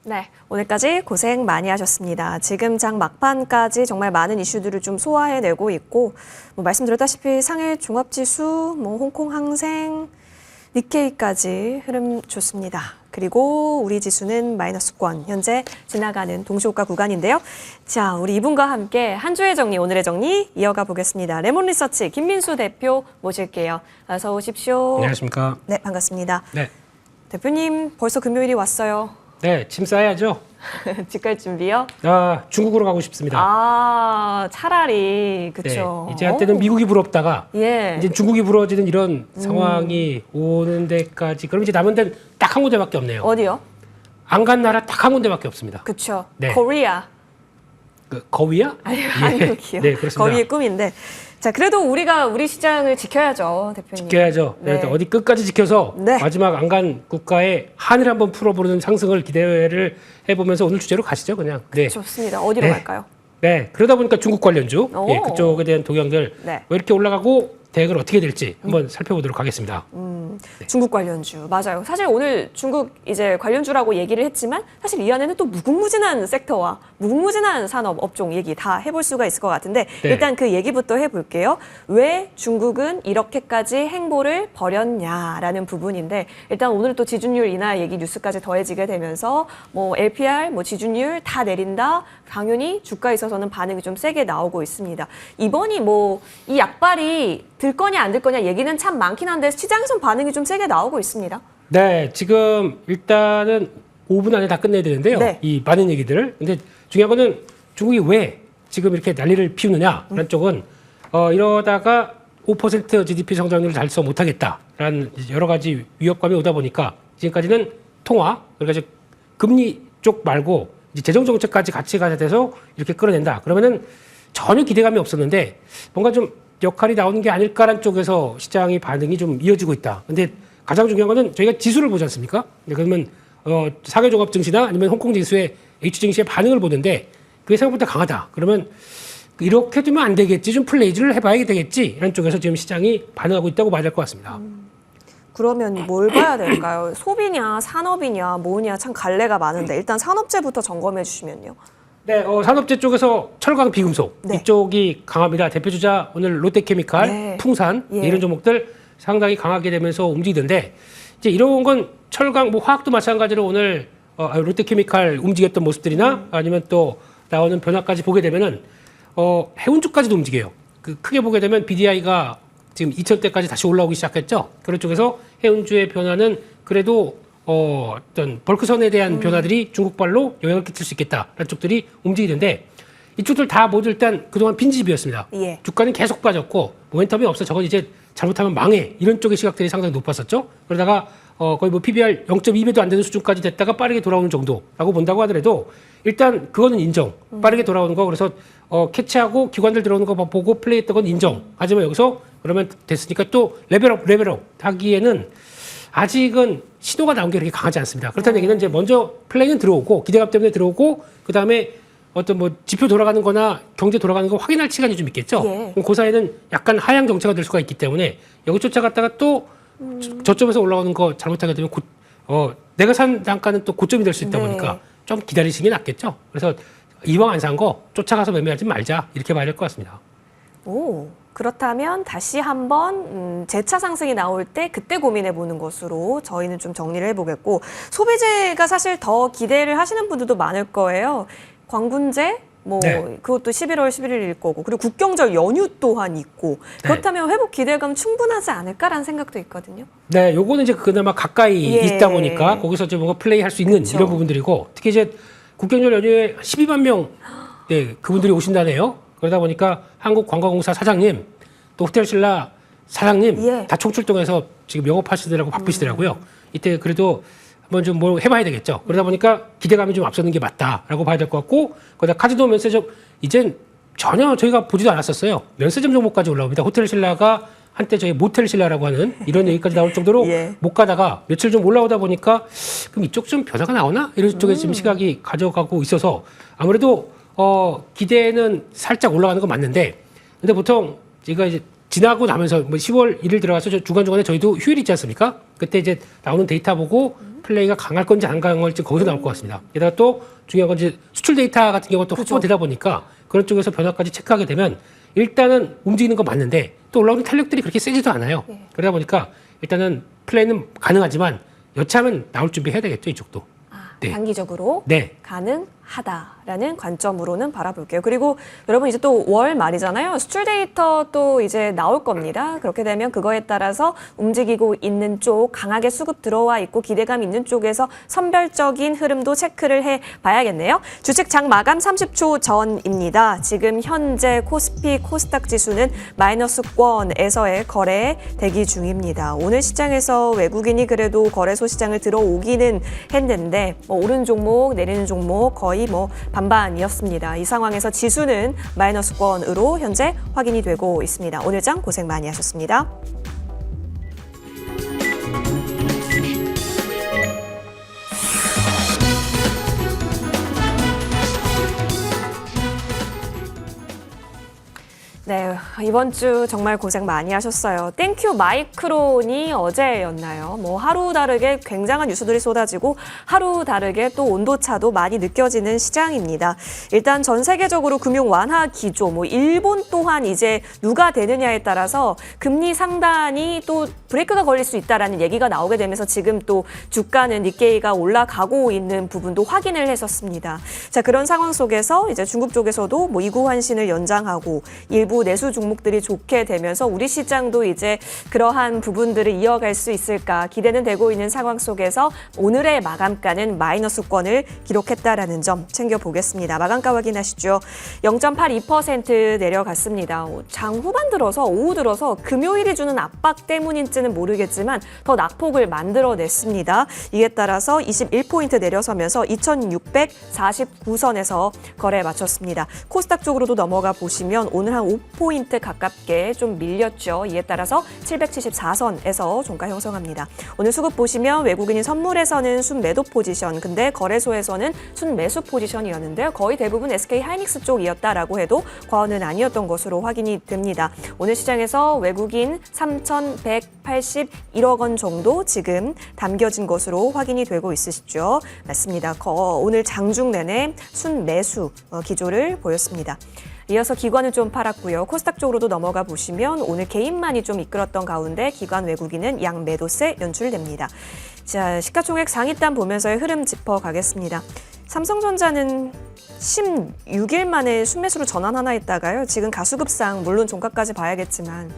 네, 오늘까지 고생 많이 하셨습니다. 지금 장 막판까지 정말 많은 이슈들을 좀 소화해내고 있고, 말씀드렸다시피 상해 종합지수, 홍콩 항생, 니케이까지 흐름 좋습니다. 그리고 우리 지수는 마이너스권, 현재 지나가는 동시호가 구간인데요. 자, 우리 이분과 함께 한 주의 정리, 오늘의 정리 이어가 보겠습니다. 레몬리서치 김민수 대표 모실게요. 어서 오십시오. 안녕하십니까. 네, 반갑습니다. 네. 대표님, 벌써 금요일이 왔어요. 네, 짐 싸야죠. 집 갈 준비요? 중국으로 가고 싶습니다. 차라리 그렇죠. 네, 이제 한때는 미국이 부럽다가 예. 이제 중국이 부러지는 이런 상황이 오는 데까지 그럼 이제 남은 데는 딱 한 군데밖에 없네요. 어디요? 안 간 나라 딱 한 군데밖에 없습니다. 그렇죠. 네. 코리아. 거위야? 아니, 예. 한국이요. 네, 그렇습니다. 거위의 꿈인데. 자, 그래도 우리가 우리 시장을 지켜야죠, 대표님. 지켜야죠. 네. 어디 끝까지 지켜서 네. 마지막 안 간 국가의 한을 한번 풀어보는 상승을 기대를 해보면서 오늘 주제로 가시죠, 그냥. 네. 좋습니다. 어디로 네. 갈까요? 네, 그러다 보니까 중국 관련주, 오. 예, 그쪽에 대한 동향들 네. 왜 이렇게 올라가고 대응을 어떻게 될지 한번 살펴보도록 하겠습니다. 중국 관련주 맞아요. 사실 오늘 중국 이제 관련주라고 얘기를 했지만 사실 이 안에는 또 무궁무진한 섹터와 무궁무진한 산업 업종 얘기 다 해볼 수가 있을 것 같은데 네. 일단 그 얘기부터 해볼게요. 왜 중국은 이렇게까지 행보를 벌였냐라는 부분인데 일단 오늘 또 지준율 인하 얘기 뉴스까지 더해지게 되면서 LPR, 지준율 다 내린다. 당연히 주가에 있어서는 반응이 좀 세게 나오고 있습니다. 이번이 이 약발이 들 거냐 안 들 거냐 얘기는 참 많긴 한데 시장에선 반응이 좀 세게 나오고 있습니다. 네, 지금 일단은 5분 안에 다 끝내야 되는데요. 네. 이 많은 얘기들을. 근데 중요한 거는 중국이 왜 지금 이렇게 난리를 피우느냐라는 쪽은 이러다가 5% GDP 성장률을 달성 못하겠다라는 여러 가지 위협감이 오다 보니까 지금까지는 통화, 그러니까 이제 금리 쪽 말고 이제 재정 정책까지 같이 가야 돼서 이렇게 끌어낸다. 그러면은 전혀 기대감이 없었는데 뭔가 좀 역할이 나오는 게 아닐까라는 쪽에서 시장의 반응이 좀 이어지고 있다. 근데 가장 중요한 거는 저희가 지수를 보지 않습니까? 그러면 상해종합 증시나 아니면 홍콩 지수의 H 증시의 반응을 보는데 그게 생각보다 강하다. 그러면 이렇게 두면 안 되겠지. 좀 플레이즈를 해봐야 되겠지. 이런 쪽에서 지금 시장이 반응하고 있다고 봐야 될 것 같습니다. 그러면 뭘 봐야 될까요? 소비냐, 산업이냐, 뭐냐 참 갈래가 많은데 일단 산업재부터 점검해 주시면요. 네, 산업재 쪽에서 철강, 비금속 네. 이쪽이 강합니다. 대표 주자 오늘 롯데케미칼, 네. 풍산 예. 이런 종목들 상당히 강하게 되면서 움직이던데 이제 이런 건 철강, 화학도 마찬가지로 오늘 롯데케미칼 움직였던 모습들이나 아니면 또 나오는 변화까지 보게 되면은 해운주까지도 움직여요. 크게 보게 되면 BDI가 지금 2,000대까지 다시 올라오기 시작했죠. 그런 쪽에서 해운주의 변화는 그래도 어떤 벌크선에 대한 변화들이 중국발로 영향을 끼칠 수 있겠다라는 쪽들이 움직이는데 이쪽들 다 모두 일단 그동안 빈집이었습니다. 예. 주가는 계속 빠졌고 모멘텀이 없어 저건 이제 잘못하면 망해 이런 쪽의 시각들이 상당히 높았었죠. 그러다가 거의 PBR 0.2배도 안 되는 수준까지 됐다가 빠르게 돌아오는 정도라고 본다고 하더라도 일단 그거는 인정. 빠르게 돌아오는 거 그래서 캐치하고 기관들 들어오는 거 보고 플레이했던 건 인정. 하지만 여기서 그러면 됐으니까 또 레벨업 하기에는 아직은 신호가 나온 게 그렇게 강하지 않습니다. 그렇다는 얘기는 이제 먼저 플레이는 들어오고 기대감 때문에 들어오고 그다음에 어떤 지표 돌아가는 거나 경제 돌아가는 거 확인할 시간이 좀 있겠죠. 예. 그럼 그 사이에는 약간 하향 정체가 될 수가 있기 때문에 여기 쫓아갔다가 또 저점에서 올라오는 거 잘못하게 되면 내가 산 단가는 또 고점이 될 수 있다 네. 보니까 좀 기다리시는 게 낫겠죠. 그래서 이왕 안 산 거 쫓아가서 매매하지 말자 이렇게 봐야 될 것 같습니다. 오, 그렇다면 다시 한번 재차 상승이 나올 때 그때 고민해 보는 것으로 저희는 좀 정리를 해보겠고 소비재가 사실 더 기대를 하시는 분들도 많을 거예요. 광군제 네. 그것도 11월 11일일 거고 그리고 국경절 연휴 또한 있고 그렇다면 회복 기대감 충분하지 않을까라는 생각도 있거든요. 네, 요거는 이제 그나마 가까이 예. 있다 보니까 거기서 이제 뭔가 플레이 할 수 있는 그쵸. 이런 부분들이고 특히 이제 국경절 연휴에 12만 명 네, 그분들이 오신다네요. 그러다 보니까 한국관광공사 사장님 또 호텔신라 사장님 예. 다 총출동해서 지금 영업하시느라고 바쁘시더라고요. 이때 그래도 한번 좀 뭐 해봐야 되겠죠. 그러다 보니까 기대감이 좀 앞서는 게 맞다라고 봐야 될 것 같고 거기다 카지노 면세점 이젠 전혀 저희가 보지도 않았었어요. 면세점 종목까지 올라옵니다. 호텔신라가 한때 저희 모텔신라라고 하는 이런 얘기까지 나올 정도로 예. 못 가다가 며칠 좀 올라오다 보니까 그럼 이쪽 좀 변화가 나오나? 이런 쪽에 지금 시각이 가져가고 있어서 아무래도 기대는 살짝 올라가는 건 맞는데 근데 보통 제가 이제 지나고 나면서 뭐 10월 1일 들어가서 중간중간에 저희도 휴일 있지 않습니까? 그때 이제 나오는 데이터 보고 플레이가 강할 건지 안 강할 건지 거기서 나올 것 같습니다. 게다가 또 중요한 건 이제 수출 데이터 같은 경우는 또 확보되다 보니까 그런 쪽에서 변화까지 체크하게 되면 일단은 움직이는 건 맞는데 또 올라오는 탄력들이 그렇게 세지도 않아요. 그러다 보니까 일단은 플레이는 가능하지만 여차하면 나올 준비해야 되겠죠, 이쪽도. 네. 단기적으로 네. 가능하다라는 관점으로는 바라볼게요. 그리고 여러분 이제 또 월 말이잖아요. 수출 데이터 또 이제 나올 겁니다. 그렇게 되면 그거에 따라서 움직이고 있는 쪽, 강하게 수급 들어와 있고 기대감 있는 쪽에서 선별적인 흐름도 체크를 해 봐야겠네요. 주식 장 마감 30초 전입니다. 지금 현재 코스피 코스닥 지수는 마이너스권에서의 거래 대기 중입니다. 오늘 시장에서 외국인이 그래도 거래소 시장을 들어오기는 했는데 오른 종목, 내리는 종목 거의 반반이었습니다. 이 상황에서 지수는 마이너스권으로 현재 확인이 되고 있습니다. 오늘 장 고생 많이 하셨습니다. 네, 이번 주 정말 고생 많이 하셨어요. 땡큐 마이크론이 어제였나요? 하루 다르게 굉장한 뉴스들이 쏟아지고 하루 다르게 또 온도차도 많이 느껴지는 시장입니다. 일단 전 세계적으로 금융 완화 기조, 일본 또한 이제 누가 되느냐에 따라서 금리 상단이 또 브레이크가 걸릴 수 있다라는 얘기가 나오게 되면서 지금 또 주가는 니케이가 올라가고 있는 부분도 확인을 했었습니다. 자, 그런 상황 속에서 이제 중국 쪽에서도 이구 환신을 연장하고 일부 내수 종목들이 좋게 되면서 우리 시장도 이제 그러한 부분들을 이어갈 수 있을까 기대는 되고 있는 상황 속에서 오늘의 마감가는 마이너스권을 기록했다라는 점 챙겨보겠습니다. 마감가 확인하시죠. 0.82% 내려갔습니다. 장 후반 들어서 오후 들어서 금요일이 주는 압박 때문인지는 모르겠지만 더 낙폭을 만들어냈습니다. 이에 따라서 21포인트 내려서면서 2649선에서 거래 마쳤습니다. 코스닥 쪽으로도 넘어가 보시면 오늘 한 5포인트 가깝게 좀 밀렸죠. 이에 따라서 774선에서 종가 형성합니다. 오늘 수급 보시면 외국인이 선물에서는 순매도 포지션, 근데 거래소에서는 순매수 포지션이었는데요. 거의 대부분 SK 하이닉스 쪽이었다라고 해도 과언은 아니었던 것으로 확인이 됩니다. 오늘 시장에서 외국인 3,181억 원 정도 지금 담겨진 것으로 확인이 되고 있으시죠. 맞습니다. 오늘 장중 내내 순매수 기조를 보였습니다. 이어서 기관을 좀 팔았고요. 코스닥 쪽으로도 넘어가 보시면 오늘 개인만이 좀 이끌었던 가운데 기관 외국인은 양매도세 연출됩니다. 자, 시가총액 상위단 보면서의 흐름 짚어가겠습니다. 삼성전자는 16일 만에 순매수로 전환하나 했다가요. 지금 가수급상 물론 종가까지 봐야겠지만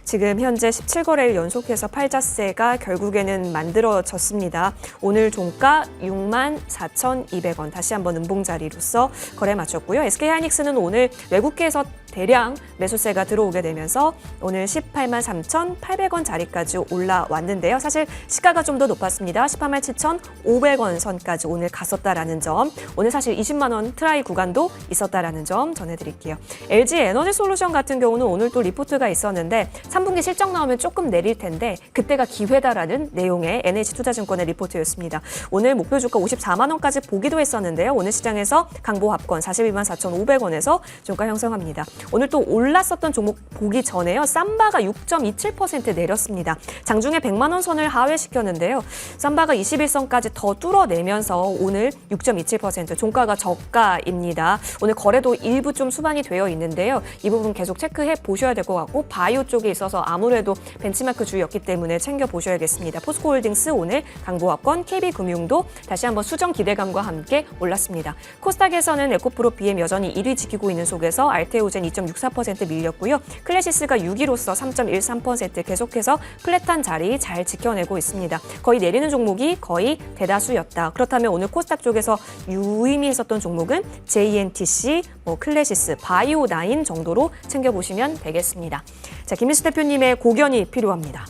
지금 현재 17거래일 연속해서 팔자세가 결국에는 만들어졌습니다. 오늘 종가 64,200원 다시 한번 음봉 자리로서 거래 마쳤고요. SK하이닉스는 오늘 외국계에서 대량 매수세가 들어오게 되면서 오늘 183,800원 자리까지 올라왔는데요. 사실 시가가 좀 더 높았습니다. 187,500원 선까지 오늘 갔었다라는 점. 오늘 사실 20만 원 트라이 구간도 있었다라는 점 전해드릴게요. LG 에너지솔루션 같은 경우는 오늘 또 리포트가 있었는데 3분기 실적 나오면 조금 내릴 텐데 그때가 기회다라는 내용의 NH투자증권의 리포트였습니다. 오늘 목표 주가 54만 원까지 보기도 했었는데요. 오늘 시장에서 강보 합권 42만 4,500원에서 종가 형성합니다. 오늘 또 올랐었던 종목 보기 전에요. 삼바가 6.27% 내렸습니다. 장중에 100만 원 선을 하회시켰는데요. 삼바가 21선까지 더 뚫어내면서 오늘 6.27% 종가가 저가입니다. 오늘 거래도 일부 좀 수반이 되어 있는데요. 이 부분 계속 체크해 보셔야 될 것 같고 바이오 쪽에 있어서 아무래도 벤치마크 주였기 때문에 챙겨보셔야겠습니다. 포스코홀딩스 오늘 강보합권, KB금융도 다시 한번 수정 기대감과 함께 올랐습니다. 코스닥에서는 에코프로 BM 여전히 1위 지키고 있는 속에서 알테오젠 2.64% 밀렸고요. 클래시스가 6위로서 3.13% 계속해서 플랫한 자리 잘 지켜내고 있습니다. 거의 내리는 종목이 거의 대다수였다. 그렇다면 오늘 코스닥 쪽에서 유의미했었던 종목은 JNTC, 클래시스, 바이오나인 정도로 챙겨보시면 되겠습니다. 자, 김민수 대표님의 고견이 필요합니다.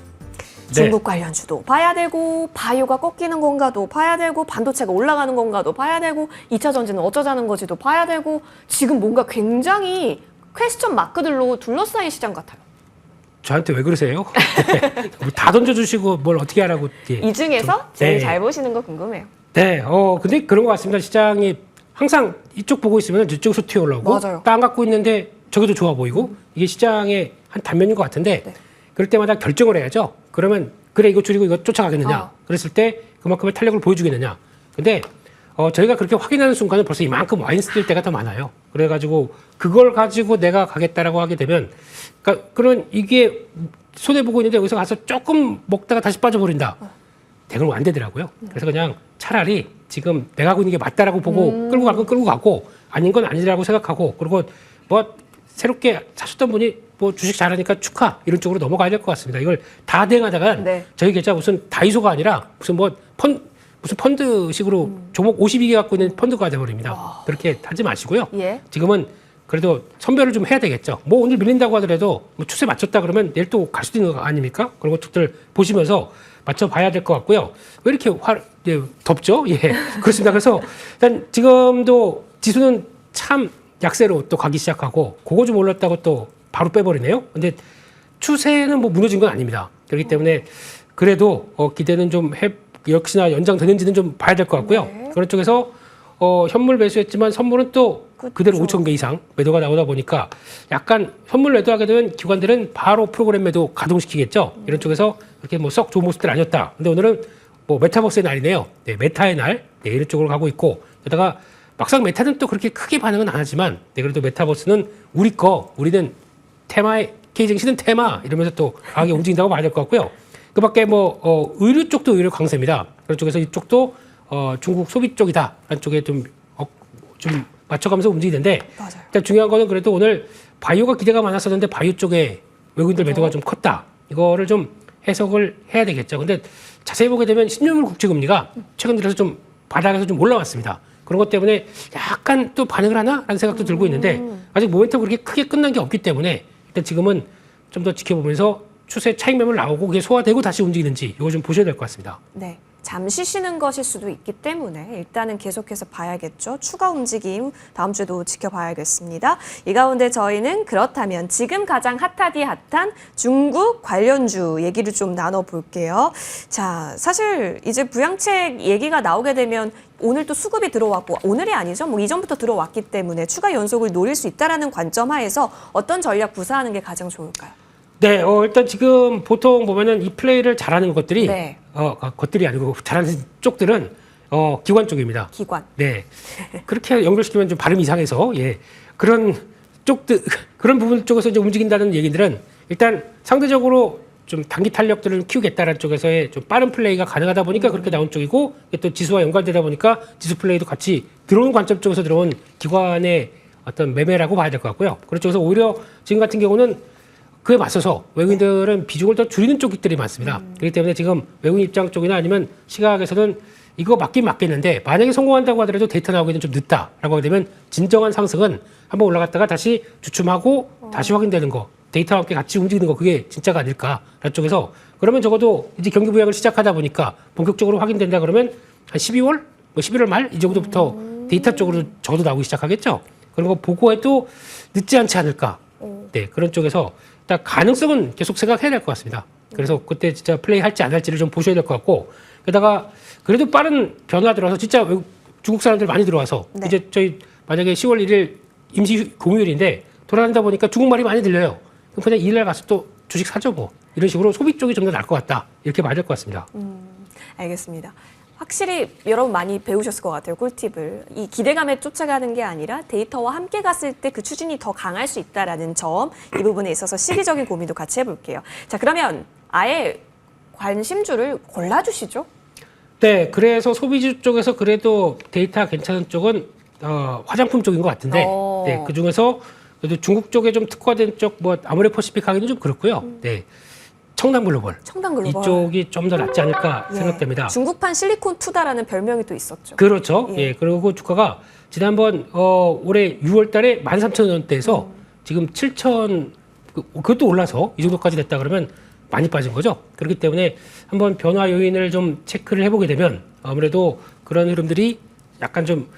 중국 관련 주도 봐야 되고 바이오가 꺾이는 건가도 봐야 되고 반도체가 올라가는 건가도 봐야 되고 2차 전지는 어쩌자는 거지도 봐야 되고 지금 뭔가 굉장히 퀘스천 마크들로 둘러싸인 시장 같아요. 저한테 왜 그러세요? 다 던져주시고 뭘 어떻게 하라고. 예. 이 중에서 제일 네. 잘 보시는 거 궁금해요. 네, 근데 그런 것 같습니다. 시장이 항상 이쪽 보고 있으면 저쪽에서 튀어 올라오고 맞아요. 땅 갖고 있는데 저기도 좋아 보이고 이게 시장의 한 단면인 것 같은데 네. 그럴 때마다 결정을 해야죠. 그러면 그래 이거 줄이고 이거 쫓아가겠느냐. 그랬을 때 그만큼의 탄력을 보여주겠느냐. 근데 저희가 그렇게 확인하는 순간은 벌써 이만큼 와인 쓸 때가 더 많아요. 그래가지고 그걸 가지고 내가 가겠다라고 하게 되면 그러니까 그런 이게 손해보고 있는데 여기서 가서 조금 먹다가 다시 빠져버린다. 대부분 안 되더라고요. 그래서 그냥 차라리 지금 내가 하고 있는 게 맞다라고 보고 끌고 갈 건 끌고 가고 아닌 건 아니라고 생각하고 그리고 뭐 새롭게 사셨던 분이 뭐 주식 잘하니까 축하 이런 쪽으로 넘어가야 될 것 같습니다. 이걸 다 대응하다가 네. 저희 계좌 무슨 다이소가 아니라 무슨 뭐 무슨 펀드식으로 종목 52개 갖고 있는 펀드가 돼버립니다. 그렇게 하지 마시고요. 예. 지금은 그래도 선별을 좀 해야 되겠죠. 뭐 오늘 밀린다고 하더라도 뭐 추세 맞췄다 그러면 내일 또 갈 수도 있는 거 아닙니까? 그런 것들 보시면서 맞춰봐야 될 것 같고요. 왜 이렇게 덥죠? 예, 그렇습니다. 그래서 일단 지금도 지수는 참 약세로 또 가기 시작하고 그거 좀 올랐다고 또 바로 빼버리네요. 근데 추세는 뭐 무너진 건 아닙니다. 그렇기 때문에 그래도 기대는 좀 역시나 연장되는지는 좀 봐야 될 것 같고요. 네. 그런 쪽에서 현물 매수했지만 선물은 또 그대로 그쵸. 5,000개 이상 매도가 나오다 보니까 약간 선물 매도하게 되면 기관들은 바로 프로그램 매도 가동시키겠죠. 이런 쪽에서 그렇게 뭐 썩 좋은 모습들 아니었다. 근데 오늘은 뭐 메타버스의 날이네요. 네, 메타의 날. 네, 이런 쪽으로 가고 있고 게다가 막상 메타는 또 그렇게 크게 반응은 안 하지만 네, 그래도 메타버스는 우리는 테마의 K증시는 테마 이러면서 또 강하게 움직인다고 봐야 될 것 같고요. 그 밖에 뭐 의류 쪽도 의류 강세입니다. 그런 쪽에서 이쪽도 중국 소비 쪽이다. 라는 쪽에 좀 맞춰가면서 움직이는데 맞아요. 일단 중요한 거는 그래도 오늘 바이오가 기대가 많았었는데 바이오 쪽에 외국인들 매도가 좀 컸다. 이거를 좀 해석을 해야 되겠죠. 근데 자세히 보게 되면 신용물 국채금리가 최근 들어서 좀 바닥에서 좀 올라왔습니다. 그런 것 때문에 약간 또 반응을 하나라는 생각도 들고 있는데 아직 모멘텀 그렇게 크게 끝난 게 없기 때문에 일단 지금은 좀 더 지켜보면서 추세 차익 매물 나오고 그게 소화되고 다시 움직이는지 이거 좀 보셔야 될 것 같습니다. 네. 잠시 쉬는 것일 수도 있기 때문에 일단은 계속해서 봐야겠죠. 추가 움직임 다음 주에도 지켜봐야겠습니다. 이 가운데 저희는 그렇다면 지금 가장 핫하디 핫한 중국 관련주 얘기를 좀 나눠볼게요. 자, 사실 이제 부양책 얘기가 나오게 되면 오늘 또 수급이 들어왔고 오늘이 아니죠. 뭐 이전부터 들어왔기 때문에 추가 연속을 노릴 수 있다라는 관점 하에서 어떤 전략 구사하는 게 가장 좋을까요? 네, 일단 지금 보통 보면은 이 플레이를 잘하는 것들이, 네. 것들이 아니고 잘하는 쪽들은, 기관 쪽입니다. 기관. 네. 그렇게 연결시키면 좀 발음이 이상해서, 예. 그런 쪽들, 그런 부분 쪽에서 이제 움직인다는 얘기들은 일단 상대적으로 좀 단기 탄력들을 키우겠다는 쪽에서의 좀 빠른 플레이가 가능하다 보니까 그렇게 나온 쪽이고, 또 지수와 연관되다 보니까 지수 플레이도 같이 들어오는 관점 쪽에서 들어온 기관의 어떤 매매라고 봐야 될 것 같고요. 그런 쪽에서 오히려 지금 같은 경우는 그에 맞서서 외국인들은 비중을 더 줄이는 쪽들이 많습니다. 그렇기 때문에 지금 외국인 입장 쪽이나 아니면 시각에서는 이거 맞긴 맞겠는데 만약에 성공한다고 하더라도 데이터 나오기는 좀 늦다라고 하게 되면 진정한 상승은 한번 올라갔다가 다시 주춤하고 다시 확인되는 거 데이터와 함께 같이 움직이는 거 그게 진짜가 아닐까라는 쪽에서 그러면 적어도 이제 경기 부양을 시작하다 보니까 본격적으로 확인된다 그러면 한 12월? 뭐 11월 말 이 정도부터 데이터 쪽으로 적어도 나오기 시작하겠죠. 그런 거 보고 해도 늦지 않지 않을까. 네, 그런 쪽에서 일단 가능성은 계속 생각해야 될 것 같습니다. 그래서 그때 진짜 플레이 할지 안 할지를 좀 보셔야 될 것 같고 게다가 그래도 빠른 변화 들어와서 진짜 중국 사람들 많이 들어와서 네. 이제 저희 만약에 10월 1일 임시 공휴일인데 돌아다니다 보니까 중국말이 많이 들려요. 그럼 그냥 2일날 가서 또 주식 사죠 뭐. 이런 식으로 소비 쪽이 좀 더 나을 것 같다. 이렇게 봐야 될 것 같습니다. 알겠습니다. 확실히 여러분 많이 배우셨을 것 같아요. 꿀팁을. 이 기대감에 쫓아가는 게 아니라 데이터와 함께 갔을 때 그 추진이 더 강할 수 있다라는 점, 이 부분에 있어서 시기적인 고민도 같이 해볼게요. 자, 그러면 아예 관심주를 골라주시죠. 네, 그래서 소비주 쪽에서 그래도 데이터 괜찮은 쪽은 화장품 쪽인 것 같은데, 네, 그 중에서 그래도 중국 쪽에 좀 특화된 쪽, 뭐 아모레 퍼시픽 하기는 좀 그렇고요. 네, 청담 글로벌. 청담 글로벌. 이쪽이 좀 더 낫지 않을까 예. 생각됩니다. 중국판 실리콘 투다라는 별명이 또 있었죠. 그렇죠. 예. 예. 그리고 주가가 지난번 올해 6월 달에 13,000원대에서 지금 7,000 그것도 올라서 이 정도까지 됐다 그러면 많이 빠진 거죠. 그렇기 때문에 한번 변화 요인을 좀 체크를 해보게 되면 아무래도 그런 흐름들이 약간 좀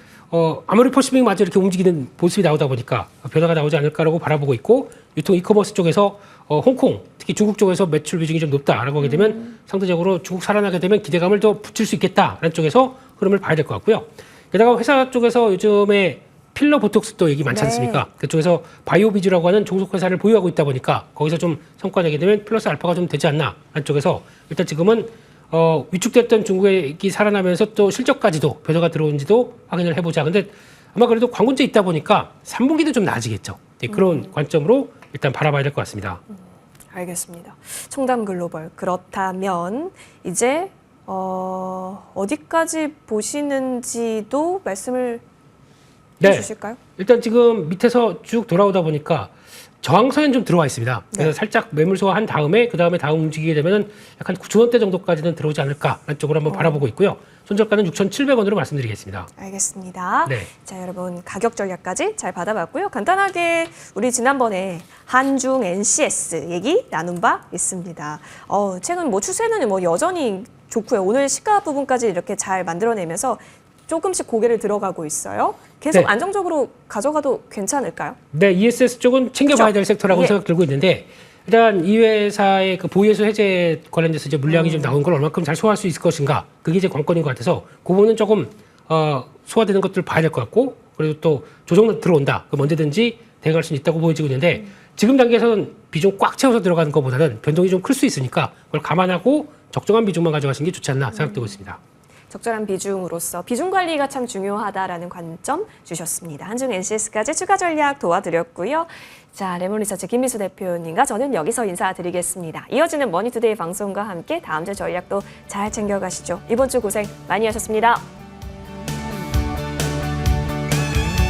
아무리 퍼시픽마저 이렇게 움직이는 모습이 나오다 보니까 변화가 나오지 않을까라고 바라보고 있고 유통 이커머스 쪽에서 홍콩 특히 중국 쪽에서 매출 비중이 좀 높다라고 하게 되면 상대적으로 중국 살아나게 되면 기대감을 더 붙일 수 있겠다라는 쪽에서 흐름을 봐야 될 것 같고요. 게다가 회사 쪽에서 요즘에 필러 보톡스도 얘기 많지 네. 않습니까? 그쪽에서 바이오비주라고 하는 종속회사를 보유하고 있다 보니까 거기서 좀 성과 내게 되면 플러스 알파가 좀 되지 않나 한쪽에서 일단 지금은 위축됐던 중국이 살아나면서 또 실적까지도 변화가 들어온지도 확인을 해보자. 근데 아마 그래도 관건제 있다 보니까 3분기도 좀 나아지겠죠. 네, 그런 관점으로 일단 바라봐야 될 것 같습니다. 알겠습니다. 청담 글로벌. 그렇다면 이제 어디까지 보시는지도 말씀을 해주실까요? 일단 지금 밑에서 쭉 돌아오다 보니까 저항선이 좀 들어와 있습니다. 그래서 네. 살짝 매물 소화한 다음에 그 다음에 다음 움직이게 되면은 약간 9,000원대 정도까지는 들어오지 않을까라는 쪽으로 한번 바라보고 있고요. 손절가는 6,700원으로 말씀드리겠습니다. 알겠습니다. 네. 자, 여러분 가격 전략까지 잘 받아봤고요. 간단하게 우리 지난번에 한중 NCS 얘기 나눈 바 있습니다. 최근 뭐 추세는 뭐 여전히 좋고요. 오늘 시가 부분까지 이렇게 잘 만들어내면서 조금씩 고개를 들어가고 있어요. 계속 네. 안정적으로 가져가도 괜찮을까요? 네, ESS 쪽은 챙겨봐야 될 섹터라고 예. 생각 들고 있는데 일단 이 회사의 그 보유예수 해제 관련돼서 이제 물량이 좀 나온 걸 얼마큼 잘 소화할 수 있을 것인가 그게 이제 관건인 것 같아서 그 부분은 조금 소화되는 것들을 봐야 될 것 같고 그리고 또 조정 들어온다 그럼 언제든지 대응할 수 있다고 보여지고 있는데 지금 단계에서는 비중 꽉 채워서 들어가는 것보다는 변동이 좀 클 수 있으니까 그걸 감안하고 적정한 비중만 가져가시는 게 좋지 않나 생각되고 있습니다. 적절한 비중으로서 비중 관리가 참 중요하다라는 관점 주셨습니다. 한중 NCS까지 추가 전략 도와드렸고요. 자, 레몬리서치 김미수 대표님과 저는 여기서 인사드리겠습니다. 이어지는 머니투데이 방송과 함께 다음 주 전략도 잘 챙겨가시죠. 이번 주 고생 많이 하셨습니다.